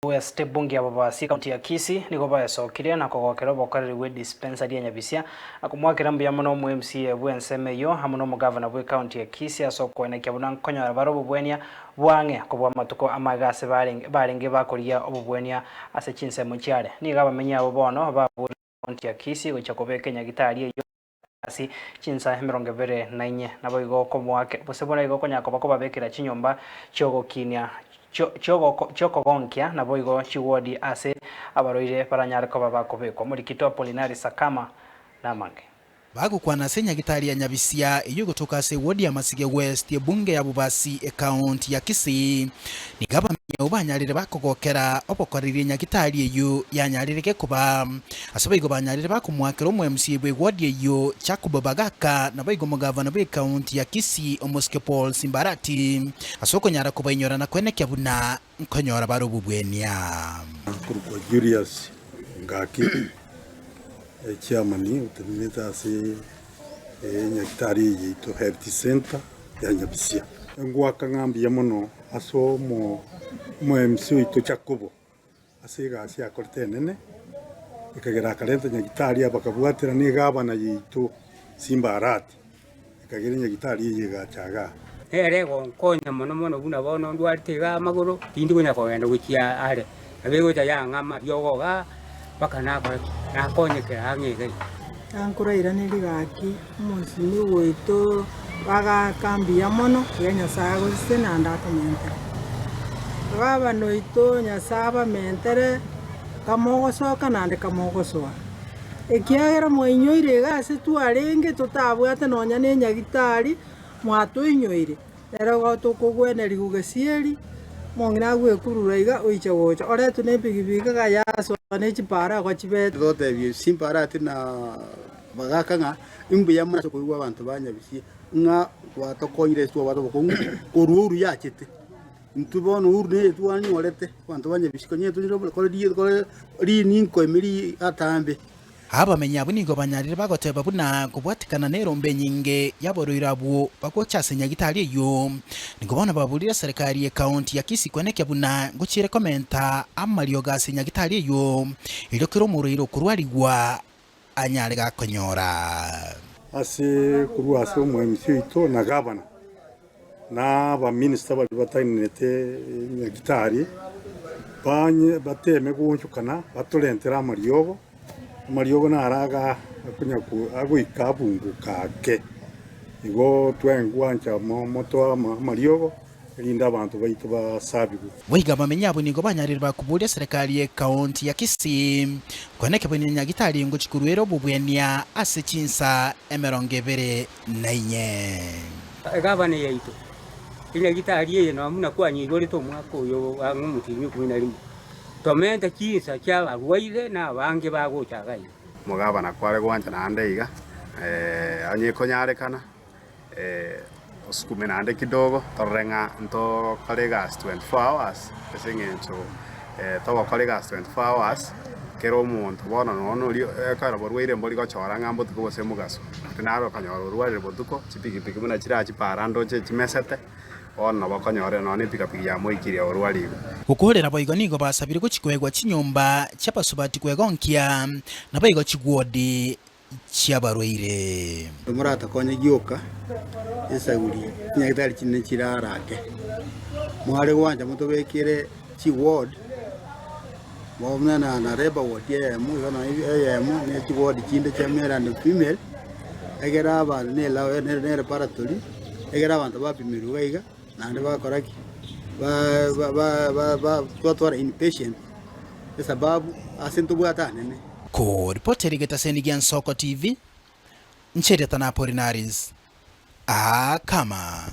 West bunge ya Babasi kaunti ya Kisii niko bayasokiria na kogokero bokoreri we dispensary ya Nyabisia akumwakira mbuya muno mu MCA bwensemeyo hamuno mu governor we county ya Kisii asokwana kyabuna nkonyora barobo bwenia bwange kubwa matuko amagase barenge bakoria obubwenia ase chinse mu cyare niga bamenya abo bono ba county ya Kisii gocha kobeka Nyagitari yo asi chinsa 24 nabo igo komwake busebona igo konyako bako babekera chinyomba cyogokinia Choko gonkia na boigo chiwodi ase abaroire paranyariko babakobekwa muri kito Polinari Sakama na mange bagukwana se Nyagitari ya Nyabisia iyo gutoka se wodi ya Masige West bunge ya Babasi county ya Kisii nigaba ubanyarire bakogokera obokorire Nyagitari iyo yanyarireke kuba asobigo banyarire bakumwakira mu MCA bwe wodi iyo cyakubabagaka na boigo mugavana bwe county ya Kisii Omoske Paul Simbarati asoko nyara kubanyora na kweneke buna nkonyora barububwenia kurwa Julius ngaki chairman utemeta se Nyagitari yito health center ya Nyabisia ngwaka ngambi ya muno aso mo MCA ito chakubo asiga asia kortenene ikagera kalenta Nyagitari abakabwatira ni gabana yito Simbarati ikagera Nyagitari yiga chaga rego konya mono buna bono ndwaritiga maguru tindi kunya kogenda gukia are abego ya ngama yogoga bakana ko nakonyekera hangege ankuraira ni ligaki umunsi ni wito baga kambia mono yenya sago sena ndakamente baba noito nya saba mentere kamogo soka nande kamogo soa ekiagera moinyoire gase tuarenge tutabwate nonya ne Nyagitari mwatu inyoire rero gotokugwene ligugesieri mongina gwe kurura iga oicha wocha ore tune pigipiga ga yaso ne chipara kwa chibet gote bi Simbarati na bagaka nga imbu ya mwana kuigwa abantu banyabisi nga watokonyire twa bato bokungu koruru yachete ntubona urne twani orete abantu banyabisi konye tuniro ko ri ninko emiri atambe abamenya bunigo banyarire bagoteba buna kubwatikana nerombe nyinge yaboroirabwo bakochase Nyagitari yo nigobona babulira serikali ya county ya Kisii kweneke buna guchire komenta amalio gase Nyagitari yo ilokero muriro kurwarigwa anyare gakonyora ase kurwa ase mu MCA ito na gabana na ba minister bali batainete Nyagitari banye bateme guchukana batolentera amariogo na araga kunyaku agwika bungu kake igo twengwancha moto amariogo linda abantu baito basabigu wiga bamenya bunigo banyarire bakubulia serikali ya county ya Kisii kweneke buni Nyagitari nguchikurwero bubwenia ase chinsa 24 gavana yeito Nyagitari ye no amuna kwanyi igore to mwako yo angumutinyi kumina limbo tomenta chinsa chala rwaire na bange bagochaga mugabana kware gwanja nande iga anyikonyarikana osukume nande kidogo torenga nto kolegas 24 hours esengencho toba kolegas 24 hours kero muntu bona nono ri ekara borweire mboli gochora ngambo tuko se mugaso tinaro kanyoro rware botuko chipiki muna chirachi parando chimesete ona bakonyore none pikapiki ya moikiria orwari gukorera boigo nigo basabire guchikwegwa chinyomba cyapasubati kwegonkia na boigo chigwodi cyabarweire murata konye gyoka esaguri Nyagitari kinne kirarake mware gwanja mutobekire chi ward mwomna na reba ward ya mu ne chi ward kinde chamera and female egera ba ne lawe ne reparatori egera abantu bapimiru gaiga nande bakoraki twatwara inpatient sababu asinto bwata nene ko reporter geta Senigian Soko TV nchere tana Polinaris kama